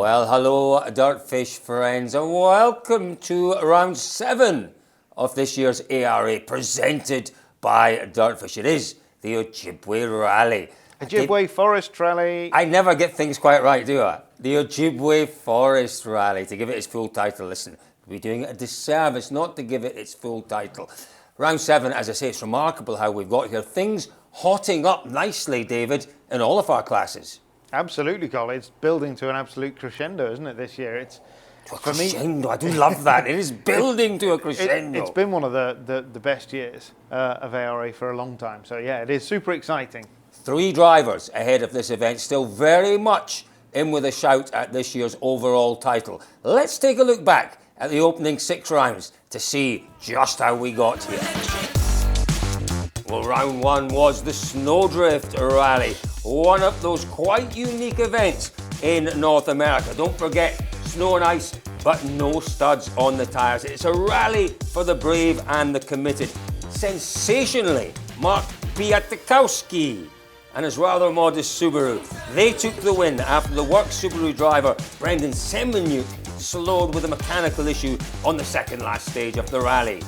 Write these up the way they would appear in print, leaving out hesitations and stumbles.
Well, hello, DirtFish friends, and welcome to round 7 of this year's ARA, presented by DirtFish. It is the Ojibwe Rally. Ojibwe Forest Rally. I never get things quite right, do I? The Ojibwe Forest Rally. To give it its full title, listen, we're doing it a disservice not to give it its full title. Round 7, as I say, it's remarkable how we've got here. Things hotting up nicely, David, in all of our classes. Absolutely, Colin. It's building to an absolute crescendo, isn't it, this year? It's to a crescendo. I do love that. It is building to a crescendo. It's been one of the best years of ARA for a long time. So, yeah, it is super exciting. 3 drivers ahead of this event, still very much in with a shout at this year's overall title. Let's take a look back at the opening 6 rounds to see just how we got here. Well, round 1 was the Snowdrift Rally, one of those quite unique events in North America. Don't forget, snow and ice, but no studs on the tyres. It's a rally for the brave and the committed. Sensationally, Mark Piatkowski and his rather modest Subaru, they took the win after the work Subaru driver Brandon Semenuk slowed with a mechanical issue on the second last stage of the rally.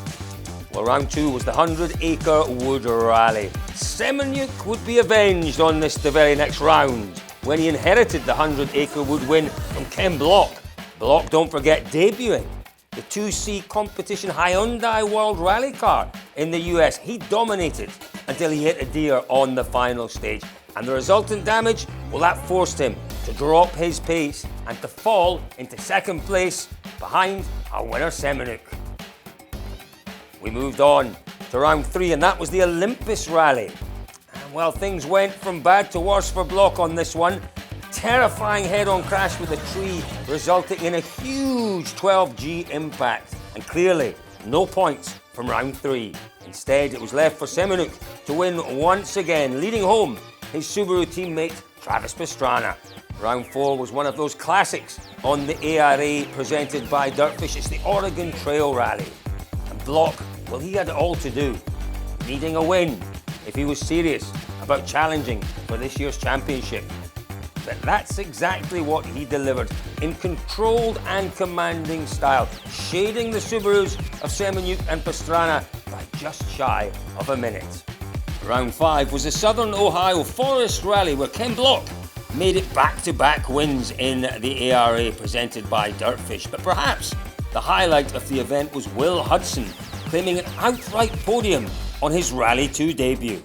Well, round 2 was the 100-acre wood rally. Semenuk would be avenged on this the very next round when he inherited the 100-acre wood win from Ken Block. Block, don't forget, debuting the 2C competition Hyundai World Rally car in the US. He dominated until he hit a deer on the final stage. And the resultant damage, well, that forced him to drop his pace and to fall into second place behind our winner Semenuk. We moved on to round 3, and that was the Olympus Rally. And well, things went from bad to worse for Block on this one. Terrifying head-on crash with a tree, resulting in a huge 12G impact. And clearly, no points from round 3. Instead, it was left for Semenuk to win once again, leading home his Subaru teammate, Travis Pastrana. Round 4 was one of those classics on the ARA presented by DirtFish. It's the Oregon Trail Rally. And Block, well, he had it all to do, needing a win if he was serious about challenging for this year's championship. But that's exactly what he delivered in controlled and commanding style, shading the Subarus of Semenuk and Pastrana by just shy of a minute. Round 5 was the Southern Ohio Forest Rally, where Ken Block made it back-to-back wins in the ARA presented by DirtFish. But perhaps the highlight of the event was Will Hudson claiming an outright podium on his Rally 2 debut.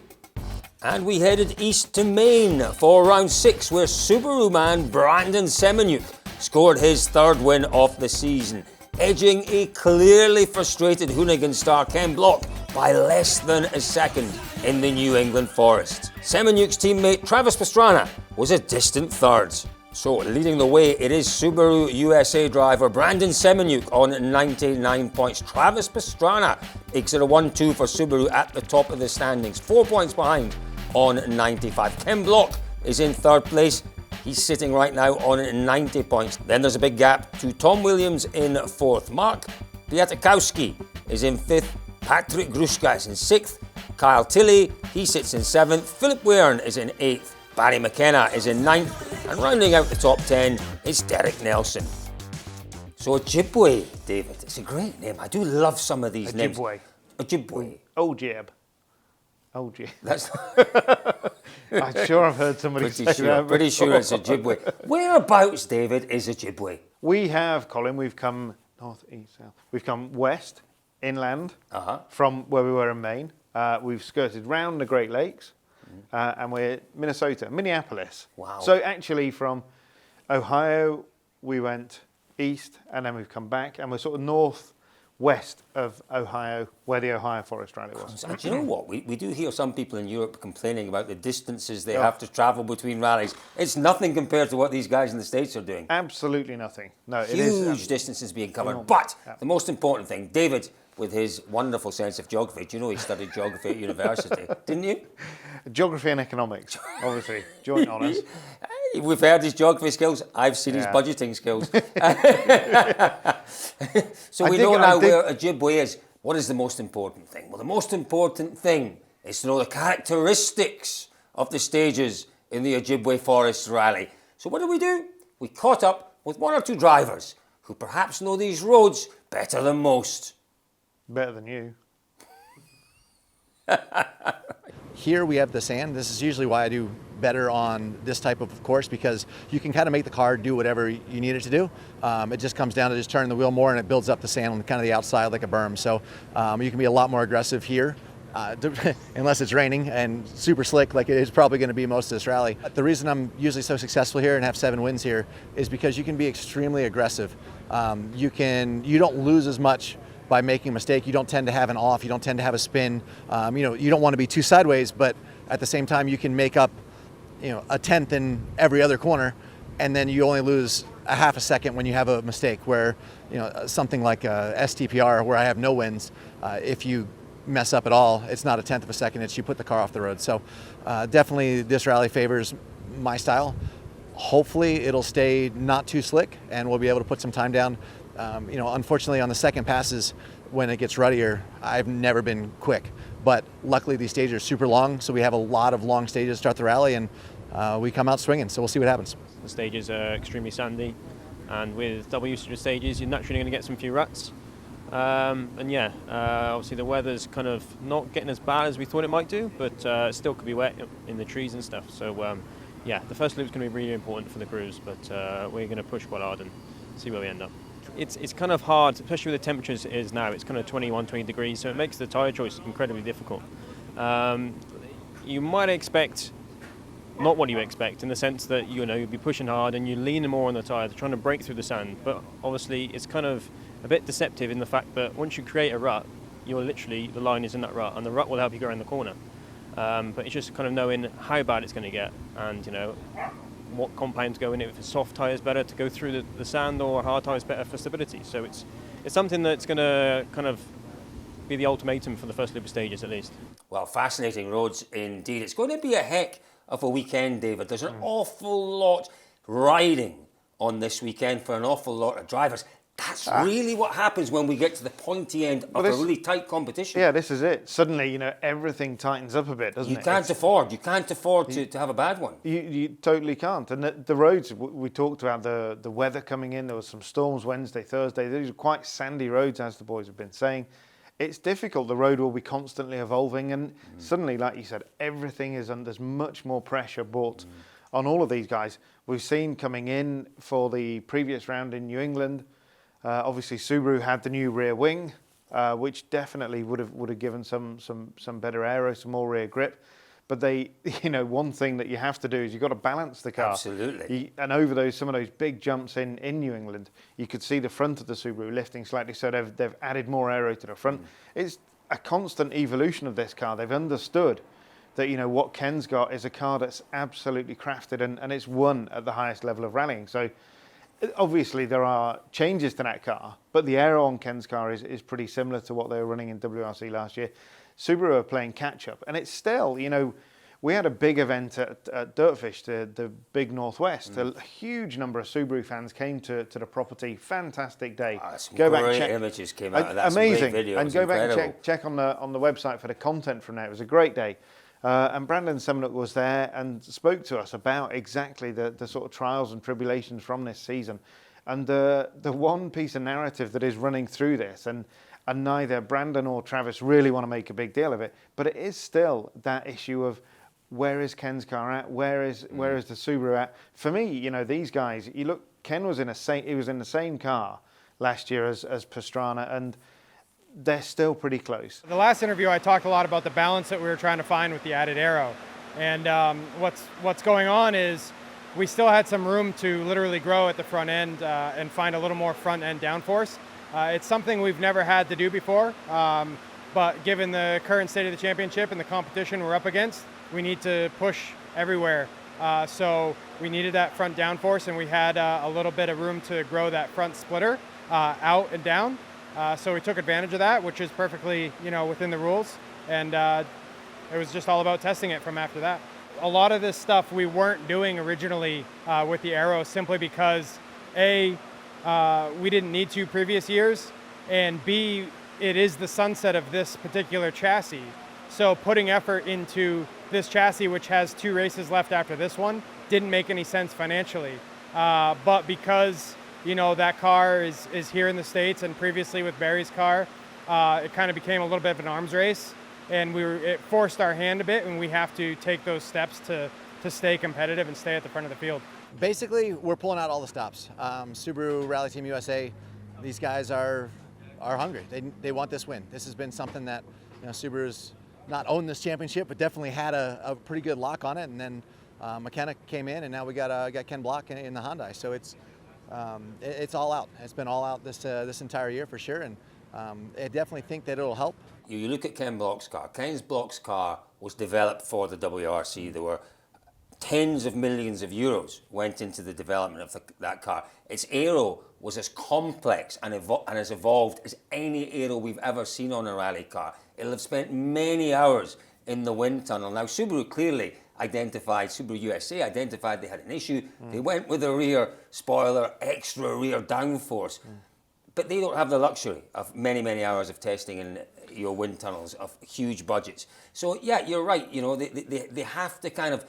And we headed east to Maine for round 6, where Subaru man Brandon Semenuk scored his 3rd win of the season, edging a clearly frustrated Hoonigan star Ken Block by less than a second in the New England Forest. Semenuk's teammate Travis Pastrana was a distant 3rd. So leading the way, it is Subaru USA driver Brandon Semenuk on 99 points. Travis Pastrana makes it a 1-2 for Subaru at the top of the standings, 4 points behind on 95. Ken Block is in 3rd place. He's sitting right now on 90 points. Then there's a big gap to Tom Williams in 4th. Mark Piatkowski is in 5th. Patrick Gruszka is in 6th. Kyle Tilley, he sits in 7th. Philip Wearn is in 8th. Barry McKenna is in 9th. And rounding out the top 10 is Derek Nelson. So Ojibwe, David, it's a great name. I do love some of these names. Ojibwe. Ojib. That's I'm sure I've heard somebody say that. Pretty sure it's Ojibwe. Whereabouts, David, is Ojibwe? We have, Colin, we've come north, east, south. We've come west, inland, from where we were in Maine. We've skirted round the Great Lakes, and we're Minneapolis. Wow. So actually from Ohio, we went east, and then we've come back, and we're sort of northwest of Ohio, where the Ohio Forest Rally was. And do you know what? We do hear some people in Europe complaining about the distances they have to travel between rallies. It's nothing compared to what these guys in the States are doing. Absolutely nothing. No, it Huge is distances being covered. enormous. But the most important thing, David, with his wonderful sense of geography, do you know he studied geography at university, didn't you? Geography and economics, obviously, joint honours. We've heard his geography skills. I've seen his budgeting skills. So we know now where Ojibwe is. What is the most important thing? Well, the most important thing is to know the characteristics of the stages in the Ojibwe Forest Rally. So what did we do? We caught up with one or two drivers who perhaps know these roads better than most. Better than you. Here we have the sand. This is usually why I do better on this type of course, because you can kind of make the car do whatever you need it to do. It just comes down to just turning the wheel more, and it builds up the sand on kind of the outside like a berm. So you can be a lot more aggressive here, unless it's raining and super slick like it is probably going to be most of this rally. The reason I'm usually so successful here and have 7 wins here is because you can be extremely aggressive. You don't lose as much by making a mistake. You don't tend to have an off, you don't tend to have a spin. You don't want to be too sideways, but at the same time you can make up a tenth in every other corner, and then you only lose a half a second when you have a mistake, where something like STPR, where I have no wins, if you mess up at all, it's not a tenth of a second, it's you put the car off the road. So definitely this rally favors my style. Hopefully it'll stay not too slick and we'll be able to put some time down. Unfortunately on the second passes, when it gets ruddier, I've never been quick. But luckily these stages are super long, so we have a lot of long stages to start the rally, and we come out swinging, so we'll see what happens. The stages are extremely sandy, and with double usage of stages, you're naturally going to get some few ruts. Obviously the weather's kind of not getting as bad as we thought it might do, but it still could be wet in the trees and stuff. So the first loop's going to be really important for the crews, but we're going to push quite hard and see where we end up. It's kind of hard, especially with the temperatures it is now. It's kind of 20 degrees, so it makes the tyre choice incredibly difficult. You might expect not what you expect, in the sense that you'll be pushing hard and you're leaning more on the tyre, trying to break through the sand. But obviously it's kind of a bit deceptive in the fact that once you create a rut, the line is in that rut, and the rut will help you go around the corner. But it's just kind of knowing how bad it's going to get, and what compounds go in it. If a soft tyre is better to go through the sand, or a hard tyre is better for stability. So it's something that's going to kind of be the ultimatum for the first loop of stages at least. Well, fascinating roads indeed. It's going to be a heck of a weekend, David. There's an awful lot riding on this weekend for an awful lot of drivers. That's really what happens when we get to the pointy end of a really tight competition. Yeah, this is it. Suddenly, everything tightens up a bit, doesn't it? You can't afford to have a bad one. You totally can't. And the roads, we talked about the weather coming in. There was some storms Wednesday, Thursday. These are quite sandy roads, as the boys have been saying. It's difficult. The road will be constantly evolving. And suddenly, like you said, everything is under, there's much more pressure brought on all of these guys. We've seen coming in for the previous round in New England, obviously Subaru had the new rear wing, which definitely would have given some better aero, some more rear grip. But they, one thing that you have to do is you've got to balance the car. Absolutely. And over some of those big jumps in New England, you could see the front of the Subaru lifting slightly, so they've added more aero to the front. It's a constant evolution of this car. They've understood that what Ken's got is a car that's absolutely crafted, and it's won at the highest level of rallying. So obviously there are changes to that car, but the aero on Ken's car is pretty similar to what they were running in WRC last year. Subaru are playing catch-up, and it's still, we had a big event at DirtFish, the big Northwest. A huge number of Subaru fans came to the property. Fantastic day. Some great images came out of that. Amazing. Some great videos. And go incredible. back and check on the website for the content from there. It was a great day. And Brandon Semenuk was there and spoke to us about exactly the sort of trials and tribulations from this season. And the one piece of narrative that is running through this, and neither Brandon or Travis really want to make a big deal of it, but it is still that issue of where is Ken's car at? Where is the Subaru at? For me, these guys, you look, Ken was in the same car last year as Pastrana, and they're still pretty close. The last interview, I talked a lot about the balance that we were trying to find with the added aero. And what's going on is we still had some room to literally grow at the front end and find a little more front end downforce. It's something we've never had to do before, but given the current state of the championship and the competition we're up against, we need to push everywhere. So we needed that front downforce, and we had a little bit of room to grow that front splitter out and down. So we took advantage of that, which is perfectly, within the rules, and it was just all about testing it from after that. A lot of this stuff we weren't doing originally with the aero, simply because A, we didn't need to previous years, and B, it is the sunset of this particular chassis. So putting effort into this chassis, which has 2 races left after this one, didn't make any sense financially. But because you know, that car is here in the States, and previously with Barry's car, it kind of became a little bit of an arms race, and it forced our hand a bit, and we have to take those steps to stay competitive and stay at the front of the field. Basically, we're pulling out all the stops. Subaru Rally Team USA, these guys are hungry. They want this win. This has been something that, you know, Subaru's not owned this championship, but definitely had a pretty good lock on it. And then McKenna came in, and now we got Ken Block in the Hyundai. So it's all out. It's been all out this entire year for sure, and I definitely think that it'll help. You look at Ken Block's car. Ken Block's car was developed for the WRC. There were tens of millions of euros went into the development of that car. Its aero was as complex and as evolved as any aero we've ever seen on a rally car. It'll have spent many hours in the wind tunnel. Now, Subaru clearly identified, Subaru USA identified they had an issue. They went with a rear spoiler, extra rear downforce. But they don't have the luxury of many, many hours of testing in your wind tunnels of huge budgets. So, yeah, you're right. You know, they have to kind of,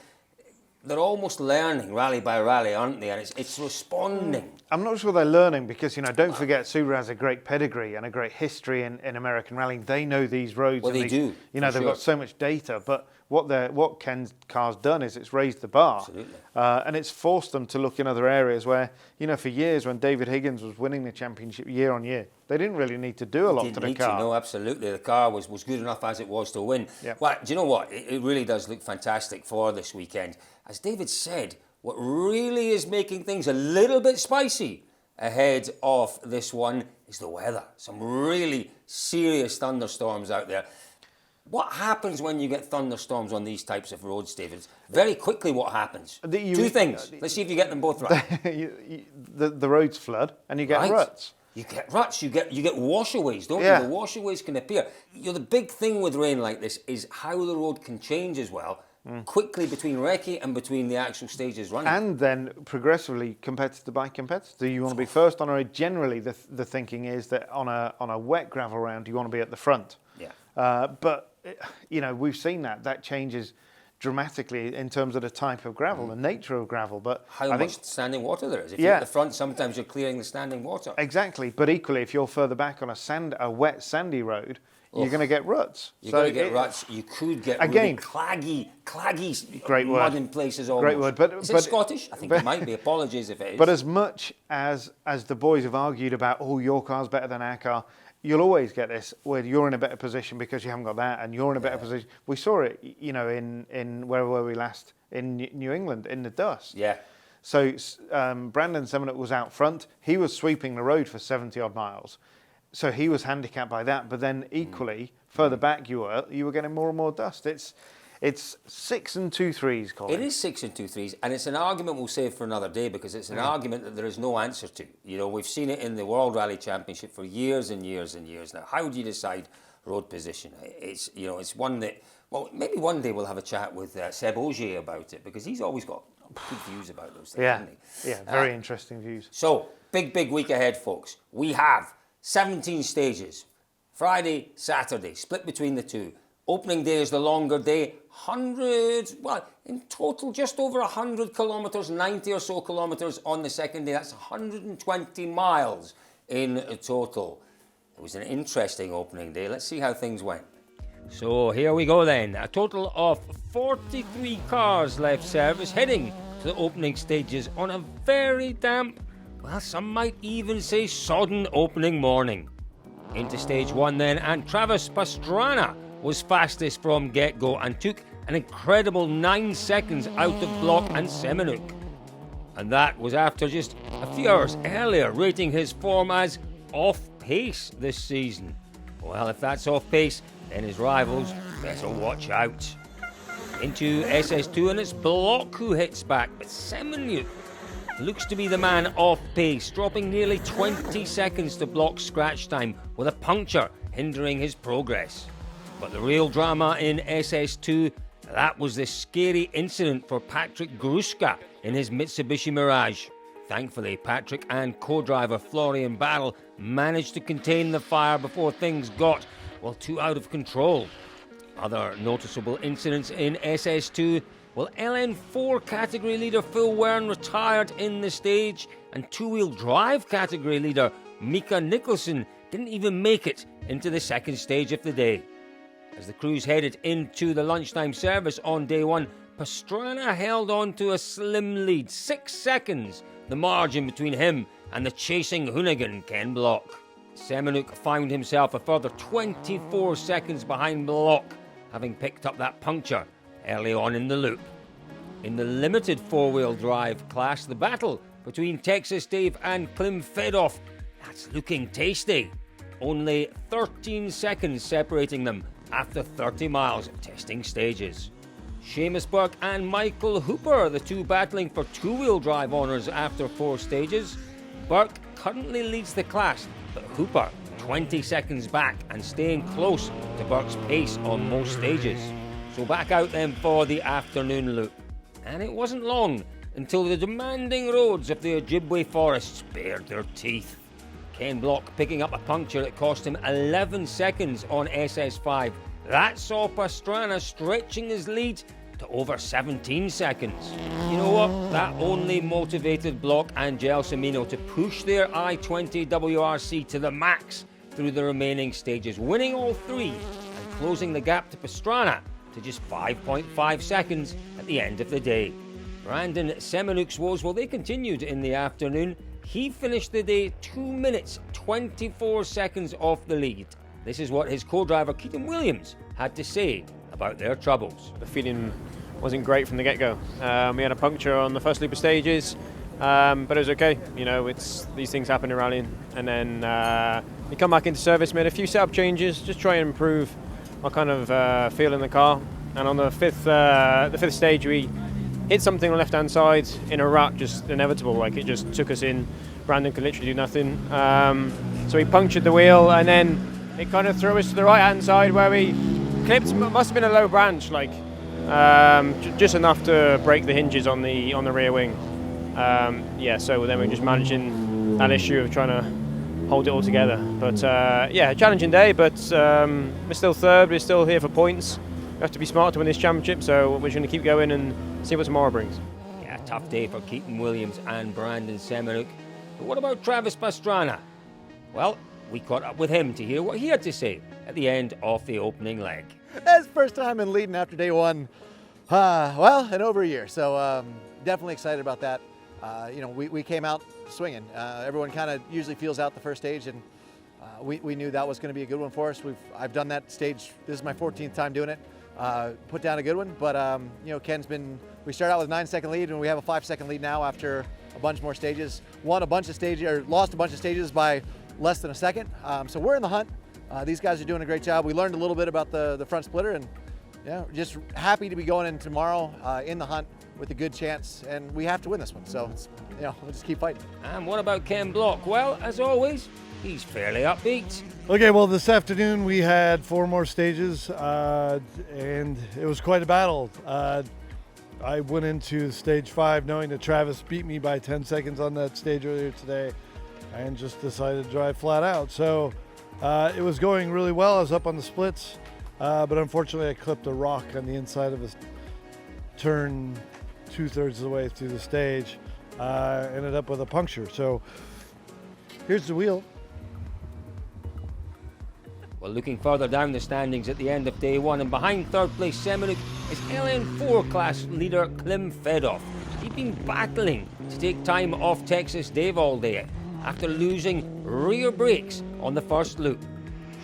they're almost learning rally by rally, aren't they? And it's responding. I'm not sure they're learning because, you know, don't forget Subaru has a great pedigree and a great history in American rallying. They know these roads. Well, they do. You know, they've got so much data. But what Ken's car's done is it's raised the bar. Absolutely. And it's forced them to look in other areas where, you know, for years when David Higgins was winning the championship year on year, they didn't really need to do a lot to the car. No, absolutely. The car was good enough as it was to win. Yep. Well, do you know what? It really does look fantastic for this weekend. As David said, what really is making things a little bit spicy ahead of this one is the weather. Some really serious thunderstorms out there. What happens when you get thunderstorms on these types of roads, David? Very quickly, what happens? Two things. Let's see if you get them both right. The roads flood and you get ruts. You get ruts, you get washaways, don't Yeah. you? The washaways can appear. You know, the big thing with rain like this is how the road can change as well, quickly between recce and between the actual stages running. And then progressively competitor by competitor. You want to be first on a road. Generally, the thinking is that on a wet gravel round, you want to be at the front. Yeah. But, you know, we've seen that changes dramatically in terms of the type of gravel, the nature of gravel. But How I much think, standing water there is. If you're at the front, sometimes you're clearing the standing water. exactly. But equally, if you're further back on a wet, sandy road, you're going to get ruts. You're going to get ruts. You could get again, really claggy great mud word. in places almost. Great word. But, is it Scottish? I think it might be. Apologies if it is. But as much as the boys have argued about, oh, your car's better than our car, you'll always get this where you're in a better position because you haven't got that, and you're in a better position. We saw it, you know, in where were we last? In New England, in the dust. Yeah. So Brandon Semenuk was out front. He was sweeping the road for 70 odd miles. So he was handicapped by that. But then equally, further back you were getting more and more dust. It's 6 2/3, Colin. It is 6 2/3, and it's an argument we'll save for another day because it's an argument that there is no answer to. You know, we've seen it in the World Rally Championship for years and years and years now. How do you decide road position? It's, you know, it's one that, well, maybe one day we'll have a chat with Seb Ogier about it because he's always got good views about those things, hasn't he? Yeah, very interesting views. So, big week ahead, folks. We have 17 stages. Friday, Saturday, split between the two. Opening day is the longer day. 100, well, in total, just over 100 kilometres, 90 or so kilometres on the second day. That's 120 miles in total. It was an interesting opening day. Let's see how things went. So here we go then. A total of 43 cars left service heading to the opening stages on a very damp, well, some might even say sodden opening morning. Into stage one then, and Travis Pastrana was fastest from get-go and took an incredible 9 seconds out of Block and Semenuk. And that was after just a few hours earlier rating his form as off-pace this season. Well, if that's off-pace, then his rivals better watch out. Into SS2, and it's Block who hits back, but Semenuk looks to be the man off pace, dropping nearly 20 seconds to Block's scratch time with a puncture hindering his progress. But the real drama in SS2, that was the scary incident for Patrick Gruska in his Mitsubishi Mirage. Thankfully, Patrick and co-driver Florian Barrel managed to contain the fire before things got, well, too out of control. Other noticeable incidents in SS2, Well, LN4 category leader Phil Wern retired in the stage, and two-wheel drive category leader Mika Nicholson didn't even make it into the second stage of the day. As the crews headed into the lunchtime service on day one, Pastrana held on to a slim lead, 6 seconds, the margin between him and the chasing Hoonigan Ken Block. Semenuk found himself a further 24 seconds behind Block, having picked up that puncture early on in the loop. In the limited four-wheel drive class, the battle between Texas Dave and Klim Fedoff, that's looking tasty. Only 13 seconds separating them after 30 miles of testing stages. Seamus Burke and Michael Hooper, the two battling for two-wheel drive honours after 4 stages. Burke currently leads the class, but Hooper 20 seconds back and staying close to Burke's pace on most stages. So back out then for the afternoon loop. And it wasn't long until the demanding roads of the Ojibwe forests bared their teeth. Ken Block picking up a puncture that cost him 11 seconds on SS5. That saw Pastrana stretching his lead to over 17 seconds. You know what? That only motivated Block and Gelsomino to push their I-20 WRC to the max through the remaining stages, winning all 3 and closing the gap to Pastrana to just 5.5 seconds at the end of the day. Brandon Semenuk's woes, well, they continued in the afternoon. He finished the day 2 minutes, 24 seconds off the lead. This is what his co-driver Keaton Williams had to say about their troubles. The feeling wasn't great from the get-go. We had a puncture on the first loop of stages, but it was okay. You know, these things happen in rallying. And then we come back into service, made a few setup changes, just try and improve our kind of feel in the car. And on the fifth stage, we hit something on the left-hand side in a rut, just inevitable. Like, it just took us in. Brandon could literally do nothing. So we punctured the wheel, and then it kind of threw us to the right-hand side where we clipped. Must have been a low branch, like just enough to break the hinges on the rear wing. So then we're just managing that issue of trying to hold it all together. But challenging day. But we're still third. We're still here for points. We have to be smart to win this championship, so we're just going to keep going and see what tomorrow brings. Yeah, tough day for Keaton Williams and Brandon Semenuk. But what about Travis Pastrana? Well, we caught up with him to hear what he had to say at the end of the opening leg. That's first time in leading after day one, in over a year. So definitely excited about that. We came out swinging. Everyone kind of usually feels out the first stage, and we knew that was going to be a good one for us. I've done that stage. This is my 14th time doing it. Put down a good one, but Ken's we start out with a 9-second lead, and we have a 5-second lead now after a bunch more stages. Lost a bunch of stages by less than a second. So we're in the hunt. These guys are doing a great job. We learned a little bit about the front splitter, and just happy to be going in tomorrow in the hunt with a good chance, and we have to win this one. So we'll just keep fighting. And what about Ken Block? Well, as always, he's fairly upbeat. Okay, well, this afternoon we had 4 more stages, and it was quite a battle. I went into stage 5 knowing that Travis beat me by 10 seconds on that stage earlier today, and just decided to drive flat out. So it was going really well. I was up on the splits, but unfortunately I clipped a rock on the inside of a turn 2/3 of the way through the stage. Ended up with a puncture. So here's the wheel. Well, looking further down the standings at the end of day one, and behind third place Semenuk is LN4 class leader Klim Fedoff. He'd been battling to take time off Texas Dave all day after losing rear brakes on the first loop.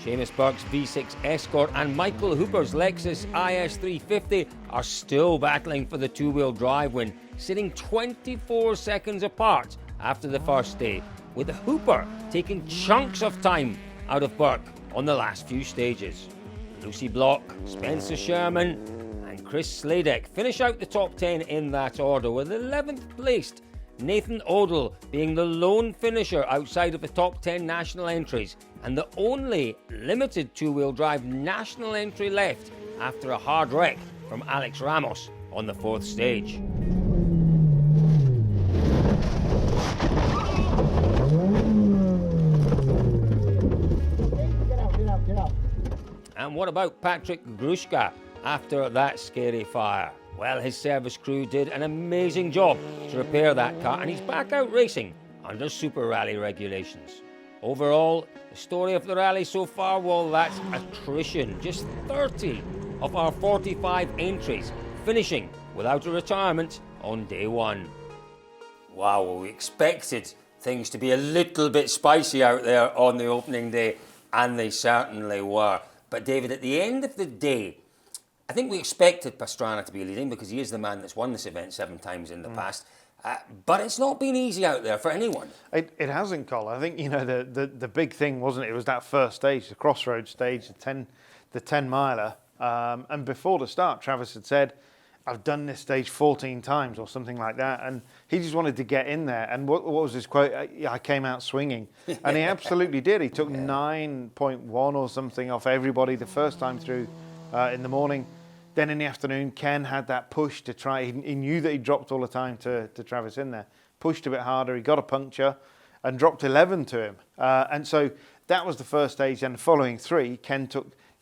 Seamus Burke's V6 Escort and Michael Hooper's Lexus IS350 are still battling for the two-wheel drive win, sitting 24 seconds apart after the first day, with Hooper taking chunks of time out of Burke on the last few stages. Lucy Block, Spencer Sherman and Chris Sladek finish out the top 10 in that order, with 11th placed Nathan Odell being the lone finisher outside of the top 10 national entries and the only limited two-wheel drive national entry left after a hard wreck from Alex Ramos on the 4th stage. And what about Patrick Gruszka after that scary fire? Well, his service crew did an amazing job to repair that car, and he's back out racing under Super Rally regulations. Overall, the story of the rally so far, well, that's attrition. Just 30 of our 45 entries finishing without a retirement on day one. Wow, well, we expected things to be a little bit spicy out there on the opening day, and they certainly were. But David, at the end of the day, I think we expected Pastrana to be leading because he is the man that's won this event 7 times in the past. But it's not been easy out there for anyone. It hasn't, Col. I think, the big thing, wasn't it? It was that first stage, the crossroads stage, the 10 miler. And before the start, Travis had said, I've done this stage 14 times or something like that. And he just wanted to get in there. And what was his quote? I came out swinging. And he absolutely did. He took 9.1 or something off everybody the first time through in the morning. Then in the afternoon, Ken had that push to try. He knew that he dropped all the time to Travis in there. Pushed a bit harder. He got a puncture and dropped 11 to him. And so that was the first stage. And the following 3, Ken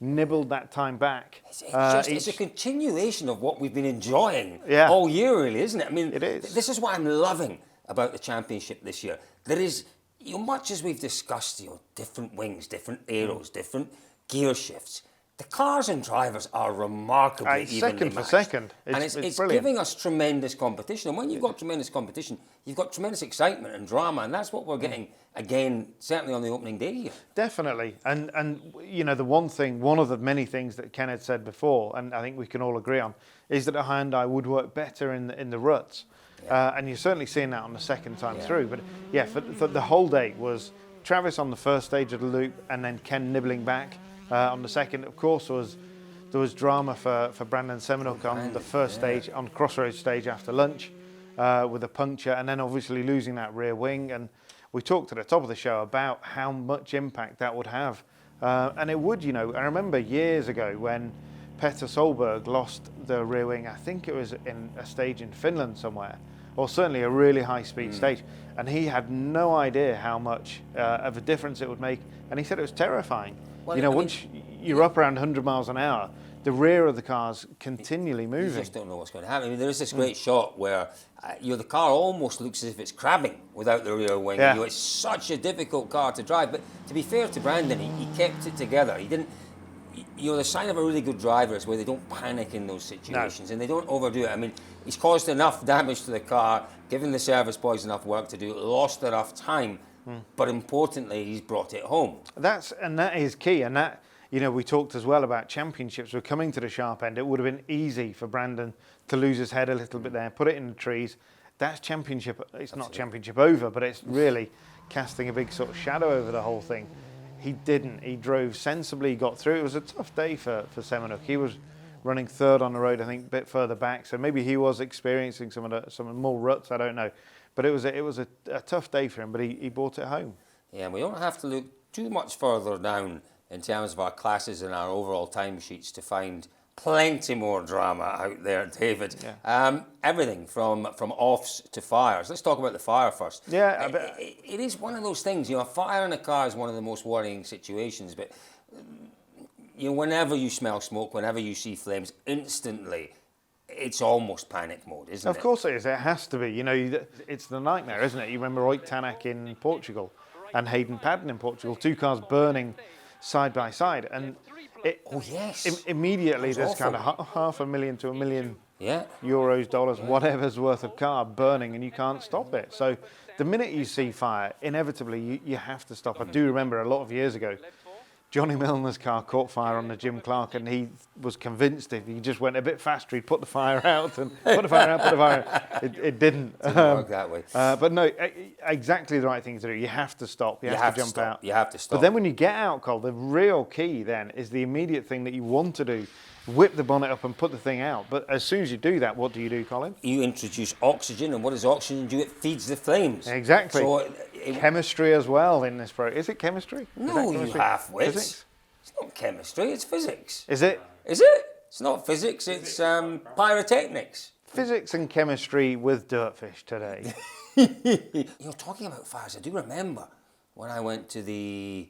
nibbled that time back. It's a continuation of what we've been enjoying all year, really, isn't it? I mean, it is. This is what I'm loving about the championship this year. There is, much as we've discussed, different wings, different aeros, different gear shifts. The cars and drivers are remarkably evenly second for matched. second. It's brilliant. giving us tremendous competition. And when you've got tremendous competition, you've got tremendous excitement and drama. And that's what we're getting, again, certainly on the opening day here. Definitely. And the one of the many things that Ken had said before, and I think we can all agree on, is that a Hyundai would work better in the ruts. And you're certainly seeing that on the second time through. But for the whole day was Travis on the first stage of the loop and then Ken nibbling back. On the second, of course, there was drama for Brandon Semenuk on the first stage, on crossroads stage after lunch, with a puncture, and then obviously losing that rear wing. And we talked at the top of the show about how much impact that would have, and it would. I remember years ago when Petter Solberg lost the rear wing. I think it was in a stage in Finland somewhere, or certainly a really high-speed stage, and he had no idea how much of a difference it would make, and he said it was terrifying. Well, once you're up around 100 miles an hour, the rear of the car's continually moving. You just don't know what's going to happen. I mean, there is this great shot where the car almost looks as if it's crabbing without the rear wing. Yeah. It's such a difficult car to drive. But to be fair to Brandon, he kept it together. He didn't. The sign of a really good driver is where they don't panic in those situations and they don't overdo it. I mean, he's caused enough damage to the car, given the service boys enough work to do, lost enough time. But importantly, he's brought it home. That is key. And that, we talked as well about championships. We're coming to the sharp end. It would have been easy for Brandon to lose his head a little bit there, put it in the trees. That's championship. It's not championship over, but it's really casting a big sort of shadow over the whole thing. He didn't. He drove sensibly, he got through. It was a tough day for Semenuk. He was running third on the road, I think, a bit further back. So maybe he was experiencing some more ruts. I don't know. But it was a tough day for him, but he brought it home. Yeah, and we don't have to look too much further down in terms of our classes and our overall timesheets to find plenty more drama out there, David. Yeah. Everything from offs to fires. Let's talk about the fire first. Yeah, it is one of those things. A fire in a car is one of the most worrying situations. But whenever you smell smoke, whenever you see flames, instantly it's almost panic mode, isn't it? Of course it is. It has to be. It's the nightmare, isn't it? You remember Oik Tanak in Portugal and Hayden Paddon in Portugal, 2 cars burning side by side, and immediately there's awful. Kind of $500,000 to $1 million euros, dollars, whatever's worth of car burning, and you can't stop it. So the minute you see fire, inevitably you have to stop. I do remember a lot of years ago, Johnny Milner's car caught fire on the Jim Clark, and he was convinced if he just went a bit faster, he'd put the fire out and put the fire out. It didn't. It didn't work that way. But no, exactly the right thing to do. You have to stop. You have to jump out. You have to stop. But then when you get out, Cole, the real key then is the immediate thing that you want to do. Whip the bonnet up and put the thing out. But as soon as you do that, what do you do, Colin? You introduce oxygen, and what does oxygen do? It feeds the flames. Exactly. So chemistry as well in this program. Is it chemistry? No, you half-wits. Physics? It's not chemistry, it's physics. Is it? Is it? It's not physics, it's pyrotechnics. Physics and chemistry with DirtFish today. Talking about fires, I do remember when I went to the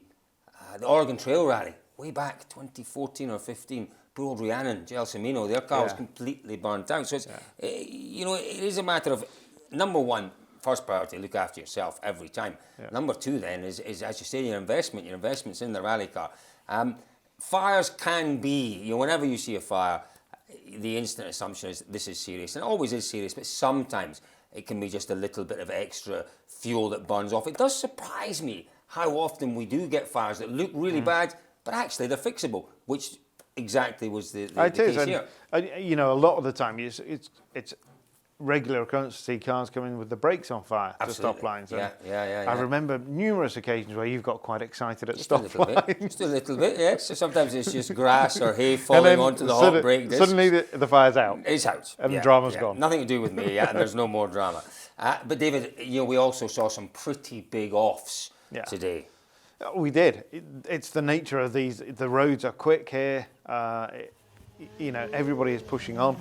Oregon Trail Rally way back 2014 or 15. poor old Rhiannon, Gelsomino, their car was completely burnt out. So it's, you know, it is a matter of, number one, first priority, look after yourself every time. Yeah. Number two then is, as you say, your investment's in the rally car. Fires can be, you know, whenever you see a fire, the instant assumption is this is serious, and it always is serious, but sometimes it can be just a little bit of extra fuel that burns off. It does surprise me how often we do get fires that look really bad, but actually they're fixable, which exactly was the case here. You know, a lot of the time it's regular occurrence to see cars coming with the brakes on fire to stop lines. Yeah. I remember numerous occasions where you've got quite excited at stop lines. Just a little bit, yes. So sometimes it's just grass or hay falling onto the hot brake discs. Suddenly the fire's out. It's out. And the drama's gone. Nothing to do with me, and there's no more drama. But David, you know, we also saw some pretty big offs today. We did. It's the nature of these. The roads are quick here. You know, everybody is pushing on.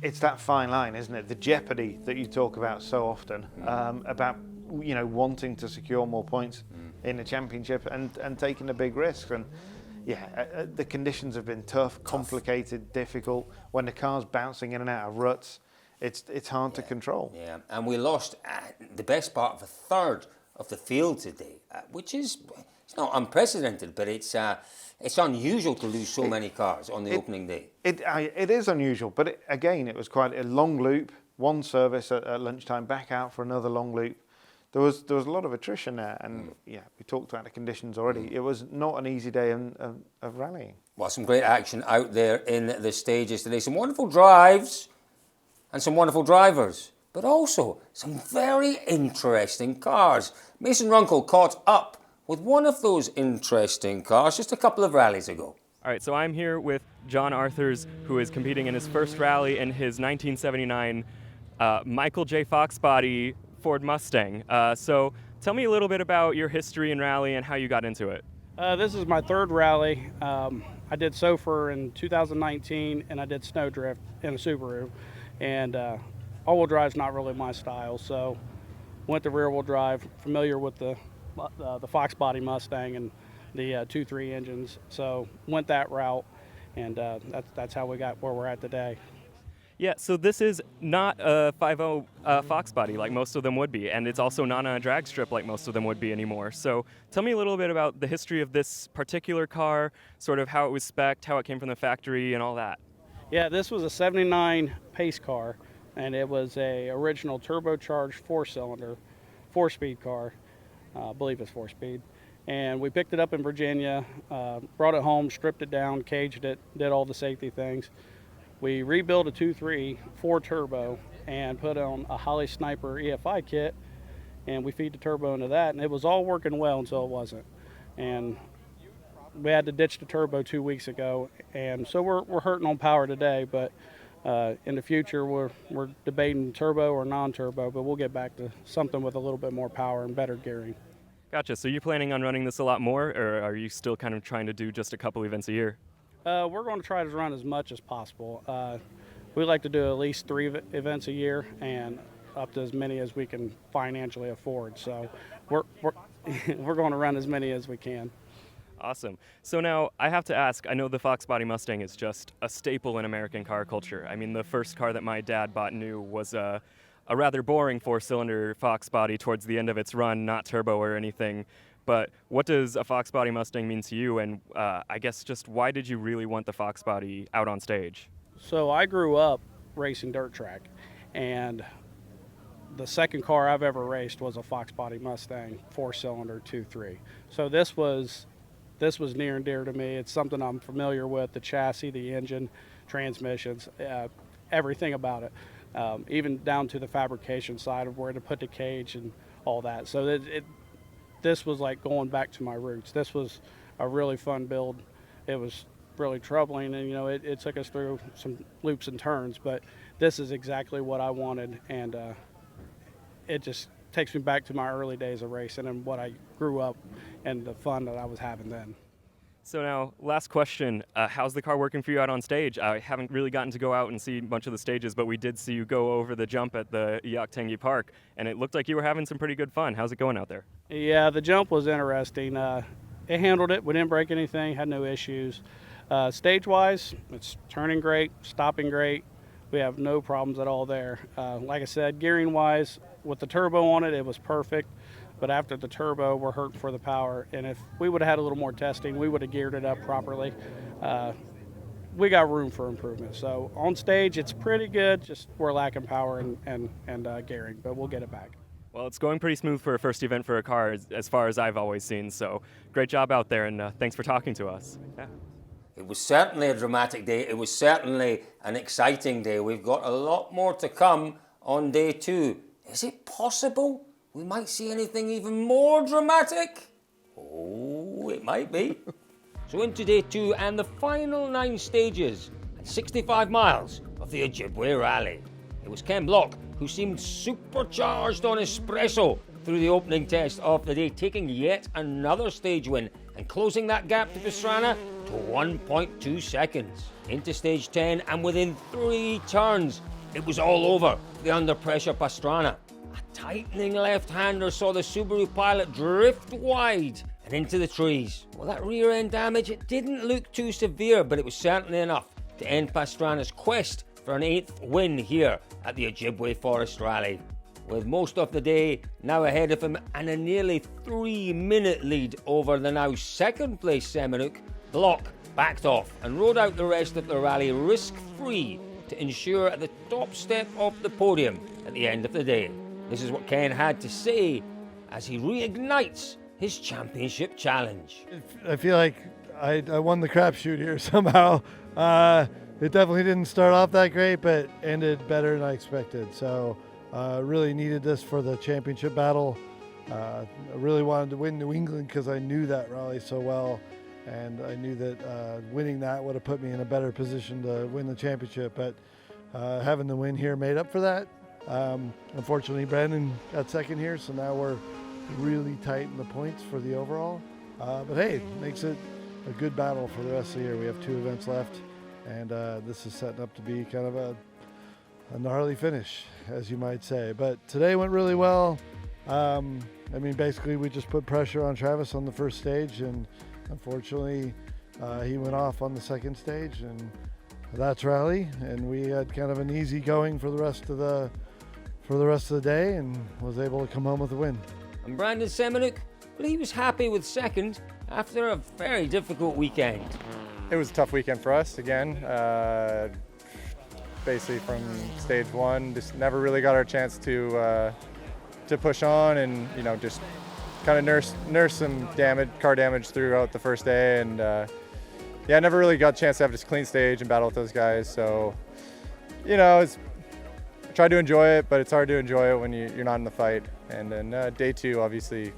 It's that fine line, isn't it? The jeopardy that you talk about so often, about, you know, wanting to secure more points in the championship and taking the big risks. And the conditions have been tough, complicated, difficult. When the car's bouncing in and out of ruts, it's hard to control. Yeah, and we lost the best part of a third of the field today, which is, it's not unprecedented, but it's unusual to lose so many cars on the opening day. It is unusual, but again, it was quite a long loop, one service at lunchtime, back out for another long loop. There was a lot of attrition there, and we talked about the conditions already. It was not an easy day of rallying. Well, some great action out there in the stages today. Some wonderful drives and some wonderful drivers, but also some very interesting cars. Mason Runkle caught up with one of those interesting cars just a couple of rallies ago. All right, so I'm here with John Arthurs, who is competing in his first rally in his 1979 Michael J. Fox body Ford Mustang. So tell me a little bit about your history in rally and how you got into it. This is my third rally. I did SOFR in 2019, and I did Snowdrift in a Subaru. And all-wheel drive's not really my style, so went to rear-wheel drive, familiar with the Fox body Mustang and the 2.3 engines, so went that route, and that's how we got where we're at today. Yeah, so this is not a 5.0 Fox body like most of them would be, and it's also not on a drag strip like most of them would be anymore. So tell me a little bit about the history of this particular car, sort of how it was spec'd, how it came from the factory, and all that. Yeah, this was a 79 pace car, and it was a original turbocharged 4-cylinder, 4-speed car. I believe it's 4-speed. And we picked it up in Virginia, brought it home, stripped it down, caged it, did all the safety things. We rebuilt a 2.3 4-turbo and put on a Holly Sniper EFI kit, and we feed the turbo into that, and it was all working well until it wasn't. And we had to ditch the turbo 2 weeks ago, and so we're hurting on power today, but in the future we're debating turbo or non-turbo, but we'll get back to something with a little bit more power and better gearing. Gotcha. So you planning on running this a lot more, or are you still kind of trying to do just a couple events a year? We're going to try to run as much as possible. We like to do at least 3 events a year and up to as many as we can financially afford. So we're going to run as many as we can. Awesome. So now I have to ask, I know the Fox body Mustang is just a staple in American car culture. I mean, the first car that my dad bought new was a rather boring 4-cylinder Fox body towards the end of its run, not turbo or anything. But what does a Fox body Mustang mean to you? And I guess just why did you really want the Fox body out on stage? So I grew up racing dirt track, and the second car I've ever raced was a Fox body Mustang 4-cylinder 2.3. So this was near and dear to me. It's something I'm familiar with, the chassis, the engine, transmissions, everything about it, even down to the fabrication side of where to put the cage and all that. So this was like going back to my roots. This was a really fun build. It was really troubling, and it took us through some loops and turns, but this is exactly what I wanted, and it just takes me back to my early days of racing and what I grew up and the fun that I was having then. So now, last question, how's the car working for you out on stage? I haven't really gotten to go out and see a bunch of the stages, but we did see you go over the jump at the Yaktangi Park, and it looked like you were having some pretty good fun. How's it going out there? Yeah, the jump was interesting. It handled it. We didn't break anything, had no issues. Stage-wise, it's turning great, stopping great. We have no problems at all there. Like I said, gearing-wise, with the turbo on it, it was perfect. But after the turbo, we're hurting for the power. And if we would have had a little more testing, we would have geared it up properly. We got room for improvement. So on stage, it's pretty good. Just we're lacking power and gearing, but we'll get it back. Well, it's going pretty smooth for a first event for a car, as far as I've always seen. So great job out there, and thanks for talking to us. Yeah. It was certainly a dramatic day. It was certainly an exciting day. We've got a lot more to come on day 2. Is it possible we might see anything even more dramatic? Oh, it might be. So into day 2 and the final 9 stages and 65 miles of the Ojibwe Rally. It was Ken Block who seemed supercharged on espresso through the opening test of the day, taking yet another stage win and closing that gap to Pastrana to 1.2 seconds. Into stage 10 and within 3 turns, it was all over the under pressure Pastrana. A tightening left-hander saw the Subaru pilot drift wide and into the trees. Well, that rear end damage, it didn't look too severe, but it was certainly enough to end Pastrana's quest for an 8th win here at the Ojibwe Forest Rally. With most of the day now ahead of him and a nearly 3-minute lead over the now 2nd place Semenuk, Block backed off and rode out the rest of the rally risk-free to ensure at the top step of the podium at the end of the day. This is what Ken had to say as he reignites his championship challenge. I feel like I won the crapshoot here somehow. It definitely didn't start off that great, but ended better than I expected. So really needed this for the championship battle. I really wanted to win New England because I knew that rally so well. And I knew that winning that would have put me in a better position to win the championship. But having the win here made up for that. Unfortunately, Brandon got second here, so now we're really tight in the points for the overall. But hey, it makes it a good battle for the rest of the year. We have 2 events left, and this is setting up to be kind of a gnarly finish, as you might say. But today went really well. I mean, basically, we just put pressure on Travis on the first stage, and unfortunately, he went off on the second stage, and that's rally. And we had kind of an easy going for the rest of the day, and was able to come home with a win. And Brandon Semenuk, well, he was happy with second after a very difficult weekend. It was a tough weekend for us again. Basically from stage 1, just never really got our chance to push on, and just kind of nurse some car damage throughout the first day, and yeah, never really got a chance to have this clean stage and battle with those guys. So tried to enjoy it, but it's hard to enjoy it when you're not in the fight. And then day 2, obviously,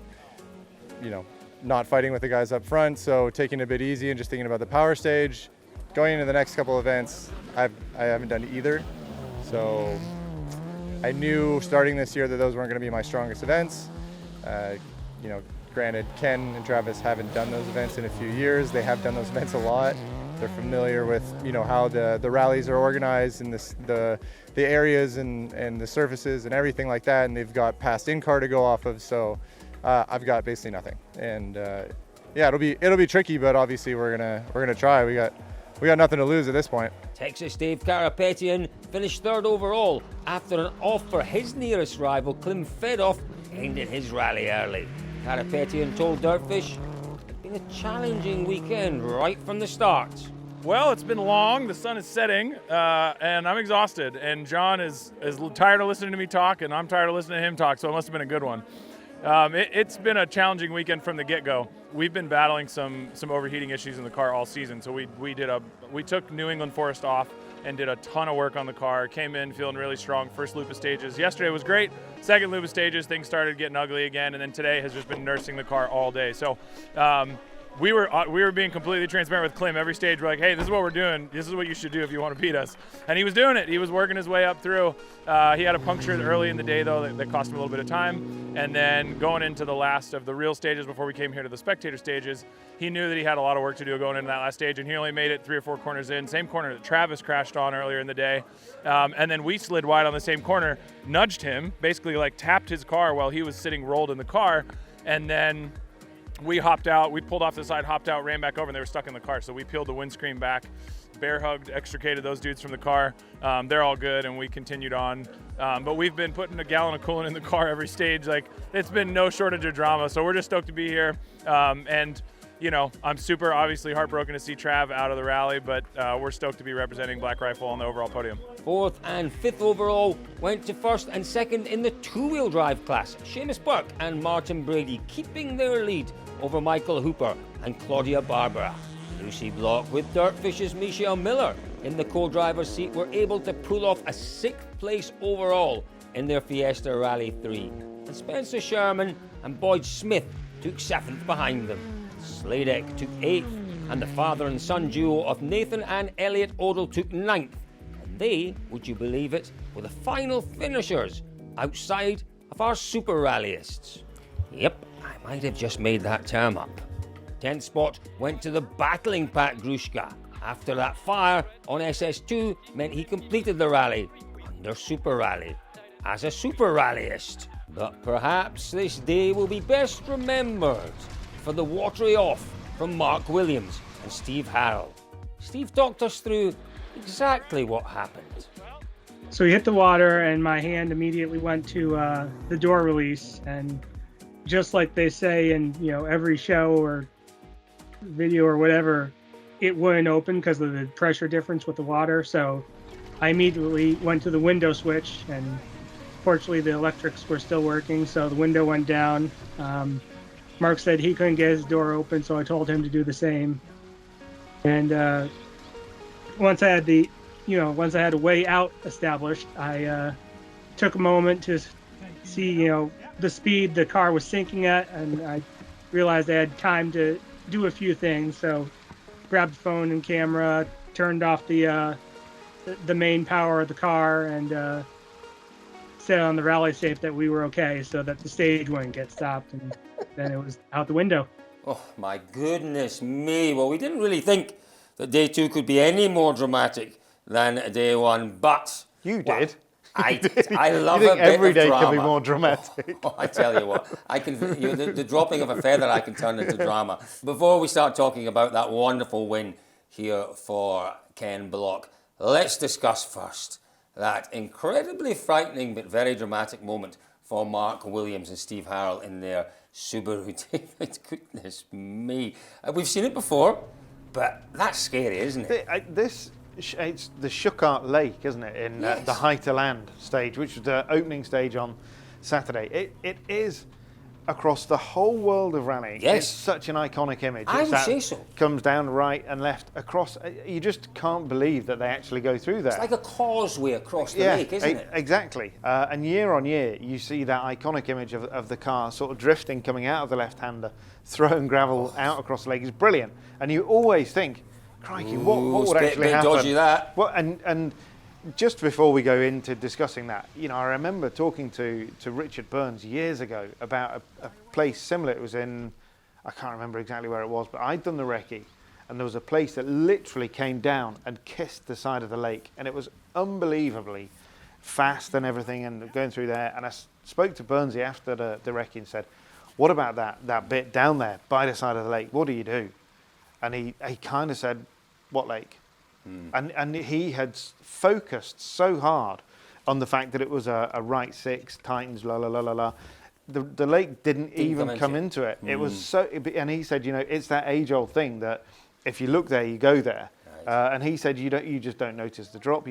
not fighting with the guys up front, so taking it a bit easy and just thinking about the power stage. Going into the next couple events, I haven't done either. So I knew starting this year that those weren't going to be my strongest events. Granted, Ken and Travis haven't done those events in a few years. They have done those events a lot. They're familiar with how the rallies are organized and the areas and the surfaces and everything like that, and they've got past in-car to go off of. So I've got basically nothing, and yeah, it'll be tricky, but obviously we're gonna try. We got nothing to lose at this point. Texas Dave Karapetian finished 3rd overall after an off for his nearest rival, Klim Fedoff, ended his rally early. Karapetian told DirtFish it's been a challenging weekend right from the start. Well, it's been long, the sun is setting, and I'm exhausted, and John is tired of listening to me talk, and I'm tired of listening to him talk, so it must have been a good one. It's been a challenging weekend from the get-go. We've been battling some overheating issues in the car all season, so we took New England Forest off and did a ton of work on the car. Came in feeling really strong. First loop of stages yesterday was great. Second loop of stages, things started getting ugly again, and then today has just been nursing the car all day. So we were being completely transparent with Klim. Every stage we're like, hey, this is what we're doing. This is what you should do if you want to beat us. And he was doing it. He was working his way up through. He had a puncture early in the day, though, that cost him a little bit of time. And then going into the last of the real stages before we came here to the spectator stages, he knew that he had a lot of work to do going into that last stage, and he only made it 3 or 4 corners in. Same corner that Travis crashed on earlier in the day. And then we slid wide on the same corner, nudged him, basically like tapped his car while he was sitting rolled in the car, and then we hopped out, we pulled off the side, hopped out, ran back over, and they were stuck in the car. So we peeled the windscreen back, bear hugged, extricated those dudes from the car. They're all good, and we continued on. But we've been putting a gallon of coolant in the car every stage. Like, it's been no shortage of drama. So we're just stoked to be here. And you know, I'm super obviously heartbroken to see Trav out of the rally, but we're stoked to be representing Black Rifle on the overall podium. 4th and 5th overall went to 1st and 2nd in the two-wheel drive class. Seamus Burke and Martin Brady keeping their lead over Michael Hooper and Claudia Barbara. Lucy Block with DirtFish's Michelle Miller in the co-driver's seat were able to pull off a 6th place overall in their Fiesta Rally 3. And Spencer Sherman and Boyd Smith took 7th behind them. Sladek took 8th, and the father and son duo of Nathan and Elliot Odell took 9th. And they, would you believe it, were the final finishers outside of our super rallyists. Yep, I might have just made that term up. 10th spot went to the battling Pat Grushka. After that fire on SS2 meant he completed the rally under Super Rally as a super rallyist. But perhaps this day will be best remembered for the watery off from Mark Williams and Steve Harrell. Steve talked us through exactly what happened. So he hit the water and my hand immediately went to the door release, and just like they say in every show or video or whatever, it wouldn't open because of the pressure difference with the water. So I immediately went to the window switch, and fortunately the electrics were still working, so the window went down. Mark said he couldn't get his door open, so I told him to do the same. And once I had a way out established, I took a moment to see, the speed the car was sinking at, and I realized I had time to do a few things. So grabbed the phone and camera, turned off the main power of the car, and set on the rally safe that we were okay, so that the stage wouldn't get stopped, and then it was out the window. Oh my goodness me. Well, we didn't really think that day 2 could be any more dramatic than day 1, but... You did. I love you think a bit every of day drama. can be more dramatic. Oh, I tell you what, I can. The dropping of a feather, I can turn into drama. Before we start talking about that wonderful win here for Ken Block, let's discuss first that incredibly frightening but very dramatic moment for Mark Williams and Steve Harrell in their Subaru. David, goodness me, we've seen it before, but that's scary, isn't it? It's the Schuckart Lake, isn't it, in the High to Land stage, which was the opening stage on Saturday. It is across the whole world of rallying. Yes. It's such an iconic image. I would say so. Comes down right and left across. You just can't believe that they actually go through there. It's like a causeway across the lake, isn't it? Exactly. And year on year, you see that iconic image of the car sort of drifting, coming out of the left-hander, throwing gravel out across the lake. It's brilliant. And you always think, crikey, what would actually happen? Dodgy that. Well, and just before we go into discussing that, I remember talking to Richard Burns years ago about a place similar. It was in, I can't remember exactly where it was, but I'd done the recce, and there was a place that literally came down and kissed the side of the lake, and it was unbelievably fast and everything, and going through there. And I spoke to Burnsy after the recce and said, what about that bit down there by the side of the lake? What do you do? And he kind of said, what lake? And he had focused so hard on the fact that it was a right 6, Titans, la la la la la. The lake didn't even come into it. It was so, and he said, it's that age-old thing that if you look there, you go there. Right. And he said, you just don't notice the drop.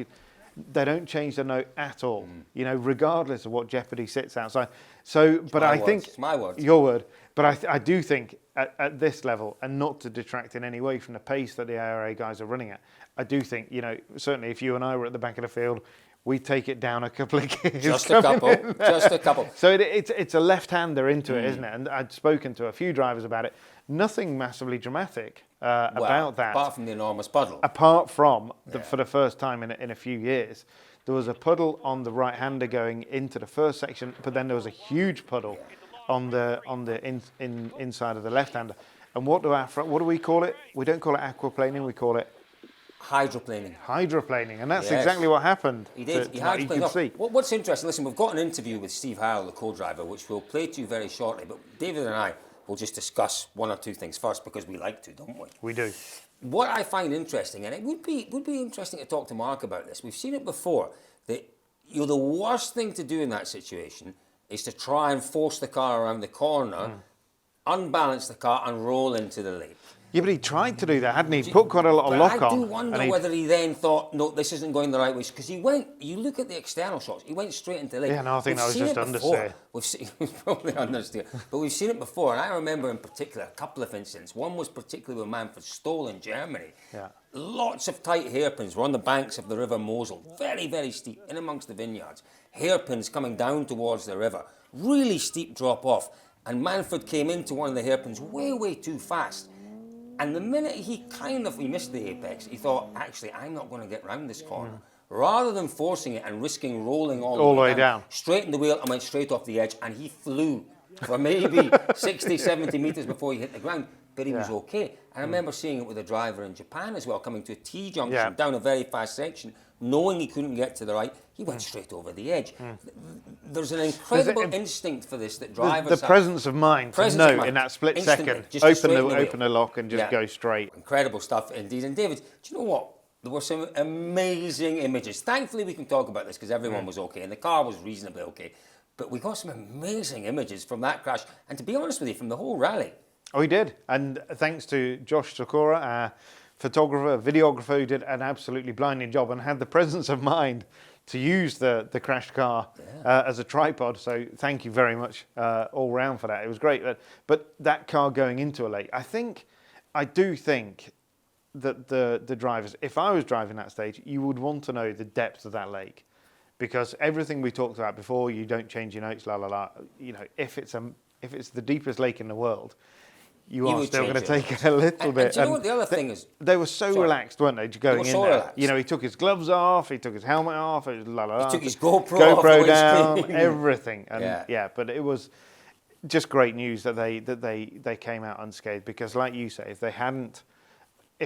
They don't change the note at all, regardless of what jeopardy sits outside. So, but I think it's my words. Your word. But I do think at this level, and not to detract in any way from the pace that the ARA guys are running at, I do think, certainly if you and I were at the back of the field, we'd take it down a couple of gears. Just a couple. So it's a left-hander into it, isn't it? And I'd spoken to a few drivers about it. Nothing massively dramatic about that. Apart from the enormous puddle. Apart from, for the first time in a few years, there was a puddle on the right-hander going into the first section, but then there was a huge puddle on the inside of the left-hander. And what do we call it? We don't call it aquaplaning, we call it hydroplaning. Hydroplaning, and that's exactly what happened. He did. He hydroplaned. What's interesting, listen, we've got an interview with Steve Harrell, the co-driver, which we'll play to you very shortly, but David and I we'll just discuss one or two things first because we like to, don't we? We do. What I find interesting, and it would be interesting to talk to Mark about this, we've seen it before, that the worst thing to do in that situation is to try and force the car around the corner, unbalance the car and roll into the lake. Yeah, but he tried to do that, hadn't he? Put quite a lot of lock on. I do wonder whether he then thought, no, this isn't going the right way. Because you look at the external shots, he went straight into the lake. Yeah, no, I think that was just understeer. We've probably understeer. But we've seen it before, and I remember in particular a couple of incidents. One was particularly with Manfred Stoll in Germany. Yeah. Lots of tight hairpins were on the banks of the River Mosel. Very, very steep, in amongst the vineyards. Hairpins coming down towards the river. Really steep drop off. And Manfred came into one of the hairpins way, way too fast. And the minute he missed the apex, he thought, actually, I'm not going to get round this corner. Rather than forcing it and risking rolling all the way down, straightened the wheel and went straight off the edge, and he flew for maybe 60, 70 metres before he hit the ground, but he was okay. And I remember seeing it with a driver in Japan as well, coming to a T-junction down a very fast section, knowing he couldn't get to the right, he went straight over the edge. There's an incredible instinct for this that drivers have. The presence of mind to know in that split second, open the lock and just go straight. Incredible stuff indeed. And David, do you know what? There were some amazing images. Thankfully, we can talk about this because everyone was okay and the car was reasonably okay. But we got some amazing images from that crash. And to be honest with you, from the whole rally. Oh, he did. And thanks to Josh Sakura, our photographer, videographer, who did an absolutely blinding job and had the presence of mind to use the crashed car as a tripod. So thank you very much all round for that. It was great. But that car going into a lake, I do think that the drivers, if I was driving that stage, you would want to know the depth of that lake. Because everything we talked about before, you don't change your notes, you know, if it's the deepest lake in the world, you are still going to take a little bit. And do you know what the other thing is? They were so relaxed, weren't they, going in there? Relaxed. You know, he took his gloves off, he took his helmet off, he took his GoPro down, everything. And but it was just great news that they came out unscathed, because like you say, if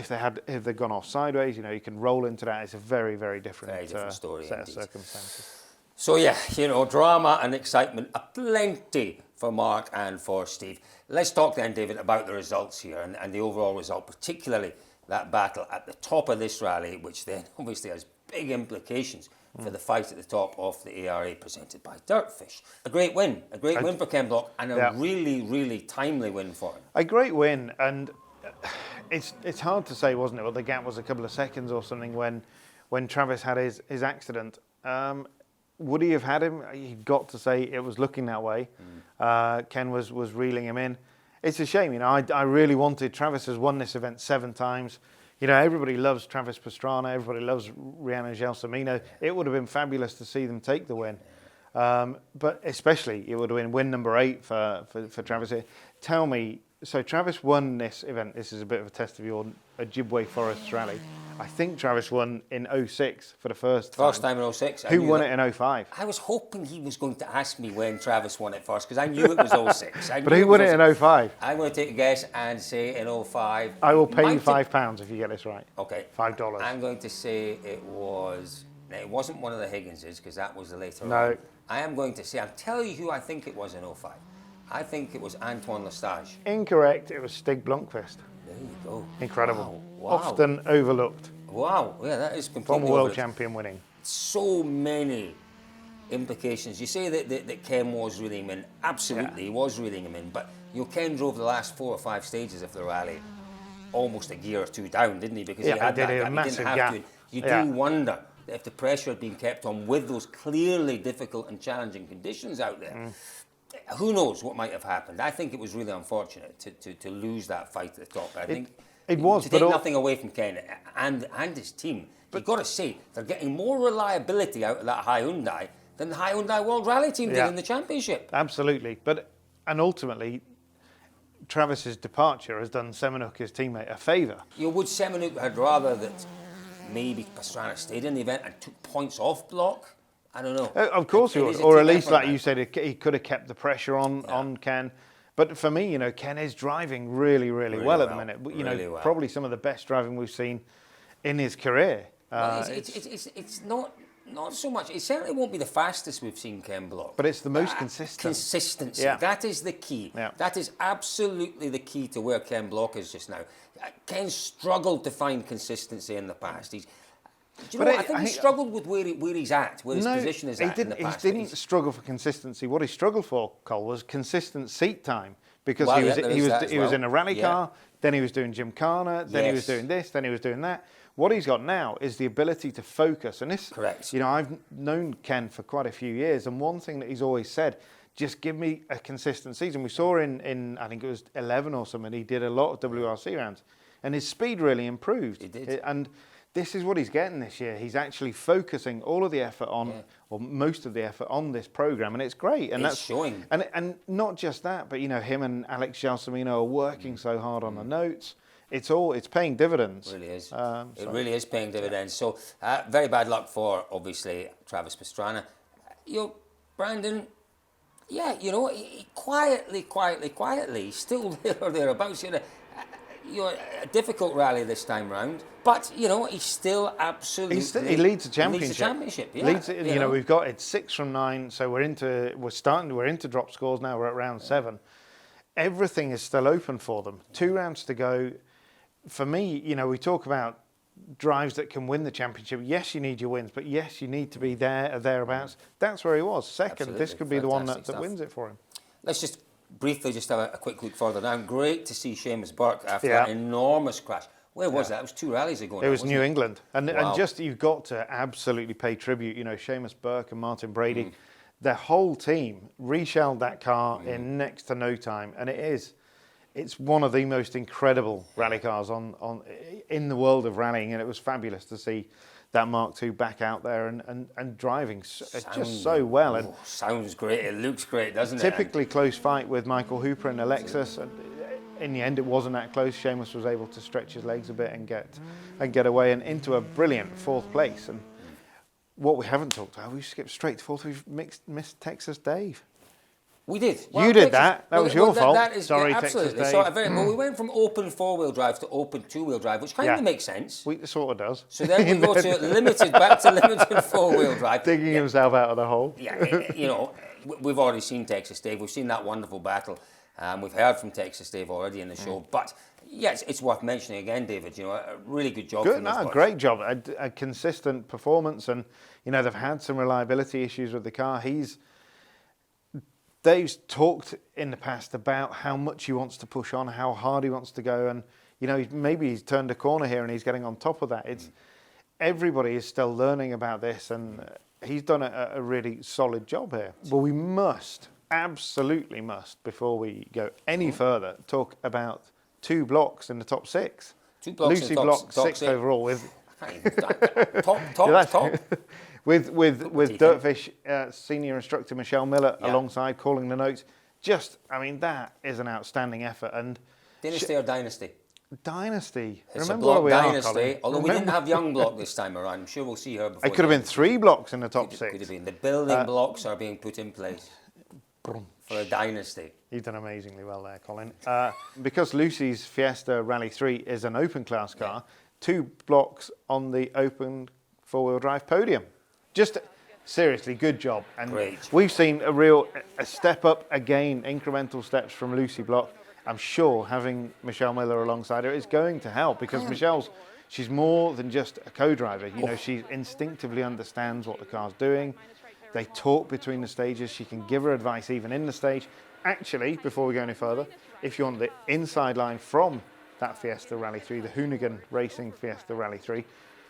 they'd gone off sideways, you know, you can roll into that. It's a very, very different story set of circumstances. So yeah, you know, drama and excitement aplenty for Mark and for Steve. Let's talk then, David, about the results here and the overall result, particularly that battle at the top of this rally, which then obviously has big implications for the fight at the top of the ARA presented by DirtFish. A great win for Ken Block, and a really, really timely win for him. A great win, and it's hard to say, wasn't it? Well, the gap was a couple of seconds or something when Travis had his accident. Would he have had him? You've got to say it was looking that way. Ken was reeling him in. It's a shame, you know. I really wanted. Travis has won this event 7 times. You know, everybody loves Travis Pastrana. Everybody loves Rhiannon Gelsomino. It would have been fabulous to see them take the win. But especially, it would have been win number 8 for Travis here. Tell me, so Travis won this event. This is a bit of a test of your Ojibwe Forest Rally. I think Travis won in 06 for the first time. First time in 06. Who won it in 05? I was hoping he was going to ask me when Travis won it first, because I knew it was 06. But who won it in 05? I'm going to take a guess and say in 05. I will pay you £5 if you get this right. Okay. $5. I'm going to say it wasn't one of the Higginses, because that was the later No. on. I am going to say, I'll tell you who I think it was in 05. I think it was Antoine Lestage. Incorrect. It was Stig Blomqvist. There you go. Incredible. Wow. Often overlooked. Wow. Yeah, that is completely Former world overlooked. champion winning. So many implications. You say that Ken was reeling him in. Absolutely, he was reeling him in. But Ken drove the last 4 or 5 stages of the rally almost a gear or 2 down, didn't he? Because he had a massive gap. You do wonder if the pressure had been kept on with those clearly difficult and challenging conditions out there. Who knows what might have happened? I think it was really unfortunate to lose that fight at the top. I think it was, to take nothing away from Ken and his team. But you've got to say, they're getting more reliability out of that Hyundai than the Hyundai World Rally team did in the championship. Absolutely. And ultimately, Travis's departure has done Semenuk, his teammate, a favour. Would Semenuk had rather that maybe Pastrana stayed in the event and took points off Block? I don't know. Of course he would. Or at least, like you said, he could have kept the pressure on Ken. But for me, Ken is driving really, really well at the minute. Probably some of the best driving we've seen in his career. Well, it's not not so much. It certainly won't be the fastest we've seen Ken block. But it's the most consistent. Consistency. Yeah. That is the key. Yeah. That is absolutely the key to where Ken block is just now. Ken struggled to find consistency in the past. Do you know what? I think he struggled with where he's at, where his position is at in the past. He didn't struggle for consistency. What he struggled for, Cole, was consistent seat time. Because he was in a rally car, then he was doing Gymkhana, then he was doing this, then he was doing that. What he's got now is the ability to focus. And this, correct. You know, I've known Ken for quite a few years, and one thing that he's always said, just give me a consistent season. We saw in I think it was 11 or something, he did a lot of WRC rounds, and his speed really improved. He did. And this is what he's getting this year. He's actually focusing all of the effort on, or most of the effort on this program, and it's great. And that's showing. And not just that, but you know, him and Alex Gelsomino are working so hard on the notes. It's paying dividends. It really is. It really is paying dividends. So very bad luck for obviously Travis Pastrana. Brandon. Yeah, he quietly, still there or thereabouts. A difficult rally this time round, but he's still absolutely. He leads the championship. Leads the championship. Yeah. Leads, we've got it's 6 from 9, so we're into drop scores now. We're at round 7. Everything is still open for them. 2 rounds to go. For me, we talk about drives that can win the championship. Yes, you need your wins, but yes, you need to be there or thereabouts. That's where he was. Second. Absolutely. This could be the one that wins it for him. Let's just briefly have a quick look further down. Great to see Seamus Burke after that enormous crash. Where was that? It was 2 rallies ago. It was New England. And just you've got to absolutely pay tribute. Seamus Burke and Martin Brady, their whole team reshelled that car in next to no time. And it's one of the most incredible rally cars in the world of rallying. And it was fabulous to see that Mark II back out there and driving just so well. And sounds great. It looks great, doesn't it? Typically close fight with Michael Hooper and Alexis. In the end, it wasn't that close. Seamus was able to stretch his legs a bit and get away and into a brilliant 4th place. And what we haven't talked about, we skipped straight to 4th. We've missed Texas Dave. We did. You did that. That was your fault. Sorry, absolutely. Texas Dave. So, we went from open 4-wheel drive to open 2-wheel drive, which kind of makes sense. It sort of does. So then we go to back to limited 4-wheel drive. Digging himself out of the hole. Yeah, we've already seen Texas Dave. We've seen that wonderful battle. We've heard from Texas Dave already in the show. But, yes, it's worth mentioning again, David. A really good job. Great job. A consistent performance. And, they've had some reliability issues with the car. Dave's talked in the past about how much he wants to push on, how hard he wants to go, and maybe he's turned a corner here and he's getting on top of that. Everybody is still learning about this, and he's done a really solid job here. Well, we absolutely must, before we go any further, talk about 2 blocks in the top 6. 2 blocks Lucy in the top 6 overall with top. With DirtFish senior instructor Michelle Miller alongside calling the notes. That is an outstanding effort. And Dynasty or Dynasty? Dynasty. It's Remember a block where we dynasty, although we didn't have young block this time around. I'm sure we'll see her before. It could have been 3 blocks in the top 6. Could have been. The building blocks are being put in place for a dynasty. You've done amazingly well there, Colin. Because Lucy's Fiesta Rally 3 is an open class car, 2 blocks on the open 4-wheel drive podium. Just seriously, good job. And great. We've seen a step up again, incremental steps from Lucy Block. I'm sure having Michelle Miller alongside her is going to help because she's more than just a co-driver. She instinctively understands what the car's doing. They talk between the stages. She can give her advice even in the stage. Actually, before we go any further, if you want the inside line from that Fiesta Rally 3, the Hoonigan Racing Fiesta Rally 3,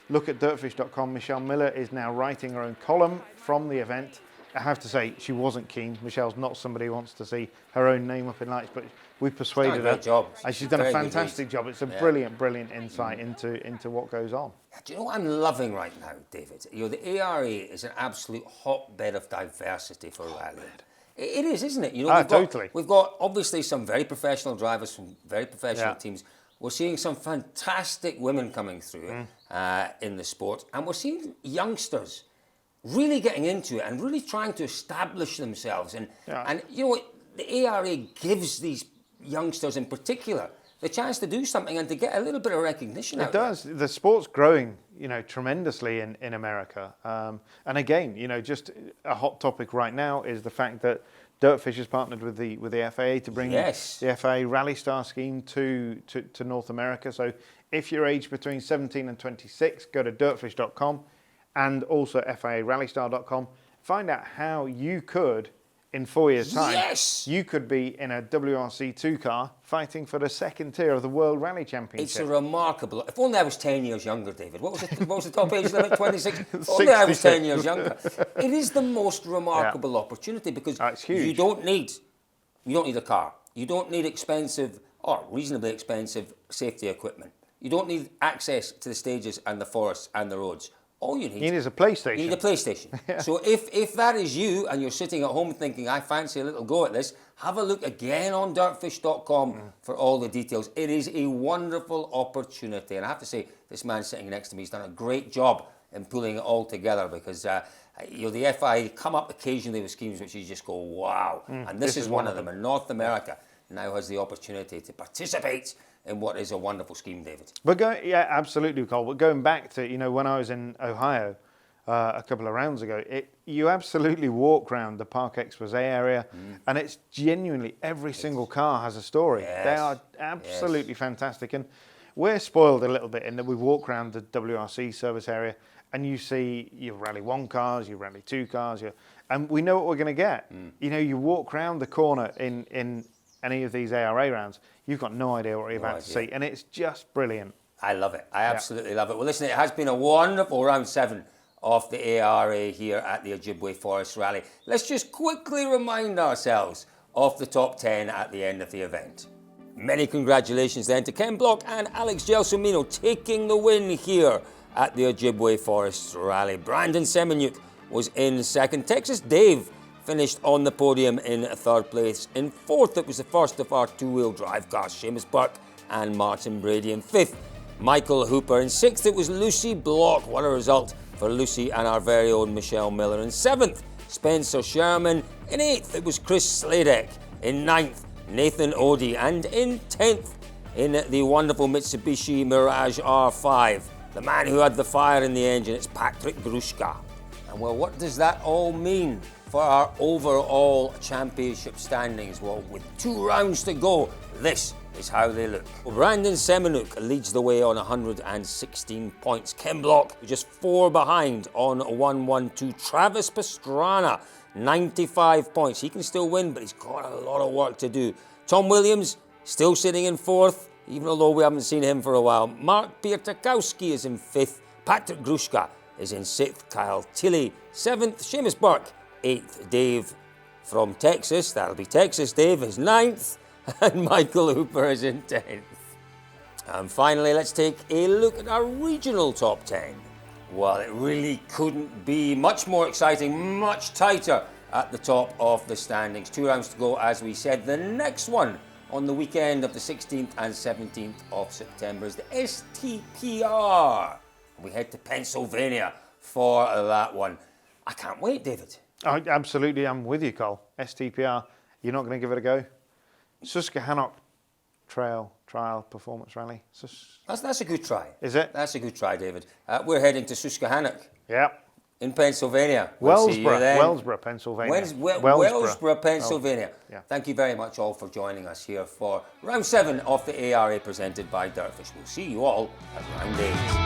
look at dirtfish.com. Michelle Miller is now writing her own column from the event. I have to say, she wasn't keen. Michelle's not somebody who wants to see her own name up in lights, but we persuaded her. Job. She's done a fantastic job. It's a brilliant insight into what goes on. Do you know what I'm loving right now, David? The ARA is an absolute hotbed of diversity for rallying. It is, isn't it? Totally. We've got obviously some very professional drivers from very professional teams. We're seeing some fantastic women coming through in the sport, and we're seeing youngsters really getting into it and really trying to establish themselves. And the ARA gives these youngsters in particular the chance to do something and to get a little bit of recognition out there. It does. The sport's growing tremendously in America. And again, just a hot topic right now is the fact that DirtFish has partnered with the FAA to bring the FAA Rally Star scheme to North America. So if you're aged between 17 and 26, go to dirtfish.com and also FAARallyStar.com. Find out how you could, in 4 years' time, you could be in a WRC2 car fighting for the second tier of the World Rally Championship. It's a remarkable... If only I was 10 years younger, David. What was the top age limit? 26? If only I was 10 years younger. It is the most remarkable opportunity because you don't need a car. You don't need expensive or reasonably expensive safety equipment. You don't need access to the stages and the forests and the roads. All you need is a PlayStation. You need a PlayStation. So if that is you and you're sitting at home thinking, I fancy a little go at this, have a look again on dirtfish.com for all the details. It is a wonderful opportunity. And I have to say, this man sitting next to me has done a great job in pulling it all together because the FIA come up occasionally with schemes which you just go, wow. And this is one of them. And North America now has the opportunity to participate in what is a wonderful scheme, David. But absolutely, Cole. But going back to when I was in Ohio a couple of rounds ago, you absolutely walk around the Park Exposé area, and it's genuinely every single car has a story. They are absolutely fantastic, and we're spoiled a little bit in that we walk around the WRC service area, and you see your Rally 1 cars, your Rally 2 cars, and we know what we're going to get. You walk around the corner in any of these ARA rounds, you've got no idea what you're about to see, and it's just brilliant. I love it. I absolutely love it. Well, listen, it has been a wonderful round 7 of the ARA here at the Ojibwe Forest Rally. Let's just quickly remind ourselves of the top 10 at the end of the event. Many congratulations then to Ken Block and Alex Gelsomino taking the win here at the Ojibwe Forest Rally. Brandon Semenuk was in second. Texas Dave finished on the podium in third place. In fourth, it was the first of our two-wheel drive cars, Seamus Burke and Martin Brady. In fifth, Michael Hooper. In sixth, it was Lucy Block. What a result for Lucy and our very own Michelle Miller. In seventh, Spencer Sherman. In eighth, it was Chris Sladek. In ninth, Nathan Odie. And in 10th, in the wonderful Mitsubishi Mirage R5, the man who had the fire in the engine, it's Patrick Gruszka. And well, what does that all mean for our overall championship standings? Well, with 2 rounds to go, this is how they look. Brandon Semenuk leads the way on 116 points. Ken Block just 4 behind on 112. Travis Pastrana, 95 points. He can still win, but he's got a lot of work to do. Tom Williams still sitting in 4th, even although we haven't seen him for a while. Mark Piertakowski is in 5th. Patrick Gruszka is in 6th. Kyle Tilley, 7th. Seamus Burke, 8th. Dave from Texas, that'll be Texas Dave, is 9th. And Michael Hooper is in 10th. And finally, let's take a look at our regional top 10. Well, it really couldn't be much more exciting, much tighter at the top of the standings. 2 rounds to go, as we said. The next one on the weekend of the 16th and 17th of September is the STPR. We head to Pennsylvania for that one. I can't wait, David. Absolutely, I'm with you, Cole. STPR, you're not going to give it a go? Susquehannock Trial Performance Rally. That's a good try. Is it? That's a good try, David. We're heading to Susquehannock. Yeah. In Pennsylvania. Wellsboro, Pennsylvania. Wellsboro, Pennsylvania. Yeah. Thank you very much all for joining us here for round 7 of the ARA presented by DirtFish. We'll see you all at round 8.